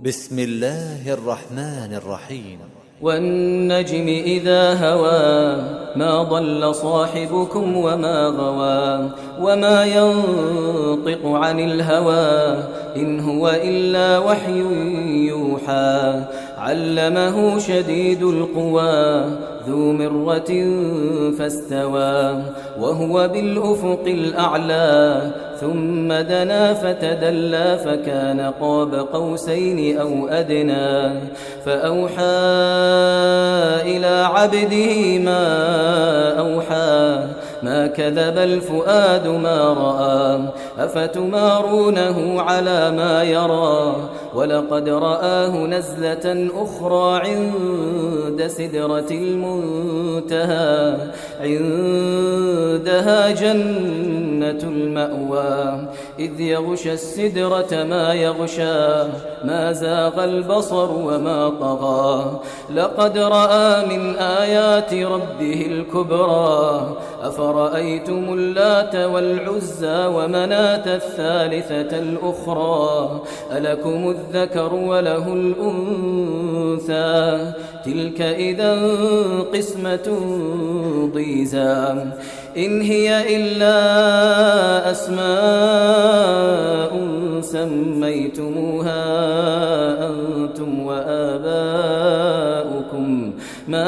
بسم الله الرحمن الرحيم. والنجم إذا هوى ما ضل صاحبكم وما غوى وما ينطق عن الهوى إن هو إلا وحي يوحى علمه شديد القوى ذو مرة فاستوى وهو بالأفق الأعلى ثم دنا فتدلى فكان قاب قوسين أو أدنى فأوحى إلى عبده ما أوحى ما كذب الفؤاد ما رأى أفتمارونه على ما يرى ولقد رآه نزلة أخرى عند سدرة المنتهى عندها جنة المأوى إذ يغشى السدرة ما يغشى ما زاغ البصر وما طغى لقد رأى من آيات ربه الكبرى أفرأيتم اللات والعزى ومناة الثالثة الأخرى ألكم الذكر وله الأنثى تلك إذا قسمة ضيزى إن هي إلا أسماء سميتموها أنتم وآباؤكم ما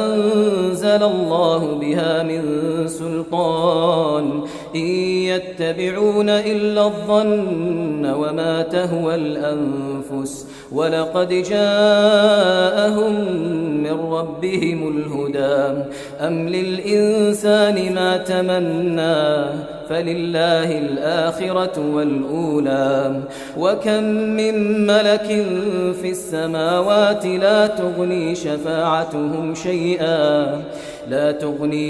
أنزل الله بها من سلطان إن يتبعون إلا الظن وما تهوى الأنفس ولقد جاءهم من ربهم الهدى أم للإنسان ما تمنى فلله الآخرة والأولى وكم من ملك في السماوات لا تغني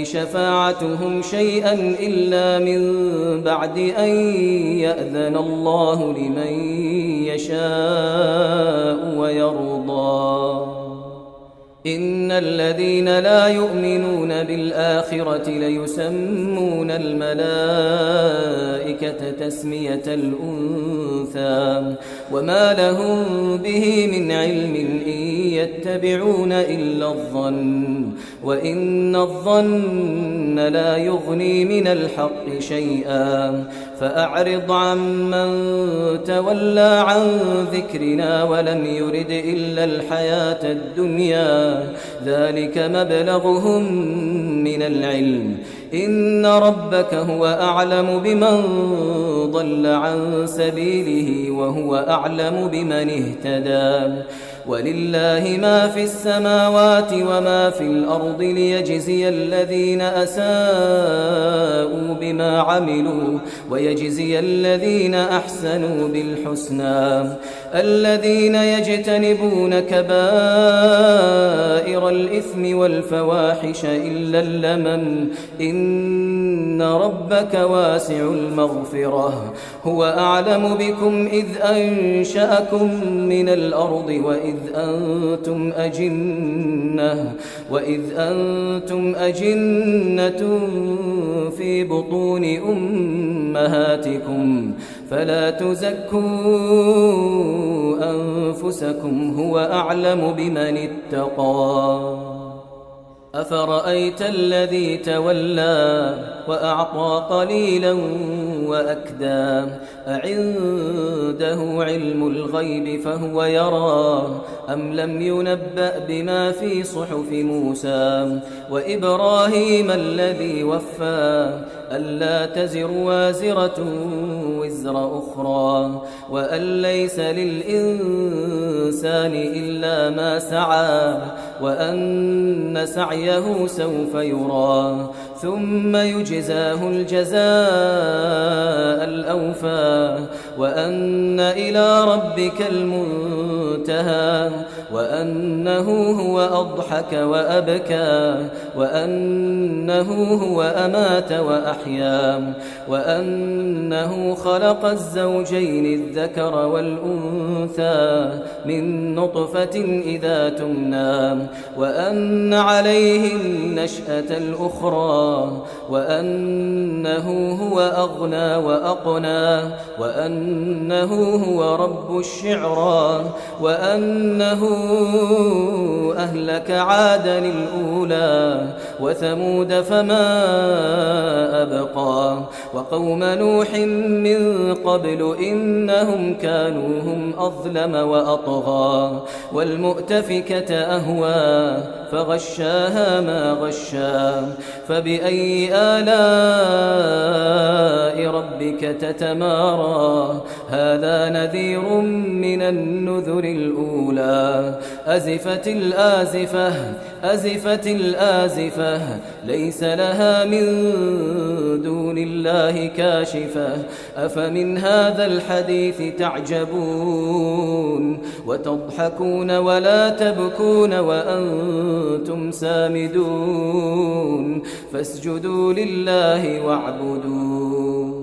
شفاعتهم شيئا إلا من بعد أن يأذن الله لمن يشاء ويرضى إن الذين لا يؤمنون بالآخرة ليسمون الملائكة تسمية الأنثى وما لهم به من علم إن يتبعون إلا الظن وإن الظن لا يغني من الحق شيئا فأعرض عمن تولى عن ذكرنا ولم يرد إلا الحياة الدنيا ذلك مبلغهم من العلم إن ربك هو أعلم بمن ضل عن سبيله وهو أعلم بمن اهتدى ولله ما في السماوات وما في الأرض ليجزي الذين أساءوا بما عملوا ويجزي الذين أحسنوا بالحسنى الذين يجتنبون كبائر الإثم والفواحش إلا اللمم إن ربك واسع المغفرة هو أعلم بكم إذ أنشأكم من الأرض وإذ أنتم أجنة في بطون أمهاتكم فلا تزكوا أنفسكم هو أعلم بمن اتقى أفرأيت الذي تولى وأعطى قليلا وأكدى أعنده علم الغيب فهو يرى أم لم ينبأ بما في صحف موسى وإبراهيم الذي وفى ألا تزر وازرة وزر أخرى وأن ليس للإنسان إلا ما سعى وأن سعيه سوف يرى ثم يجزاه الجزاء الأوفى وأن إلى ربك المنتهى وأنه هو أضحك وأبكى وأنه هو أمات وأحيا وأنه خلق الزوجين الذكر والأنثى من نطفة إذا تمنى وأن عليه النشأة الأخرى وأنه هو أغنى وأقنى وأن وأنه هو رب الشعرى وأنه أهلك عادا الأولى وثمود فما أبقى وقوم نوح من قبل إنهم كانوا هم أظلم وأطغى والمؤتفكة أهوى فغشاها ما غشا فبأي آلاء ربك تتمارى هذا نذير من النذر الأولى أزفت الآزفة أزفت الآزفة ليس لها من دون الله كاشفة أفمن هذا الحديث تعجبون وتضحكون ولا تبكون وأنتم سامدون فاسجدوا لله واعبدوا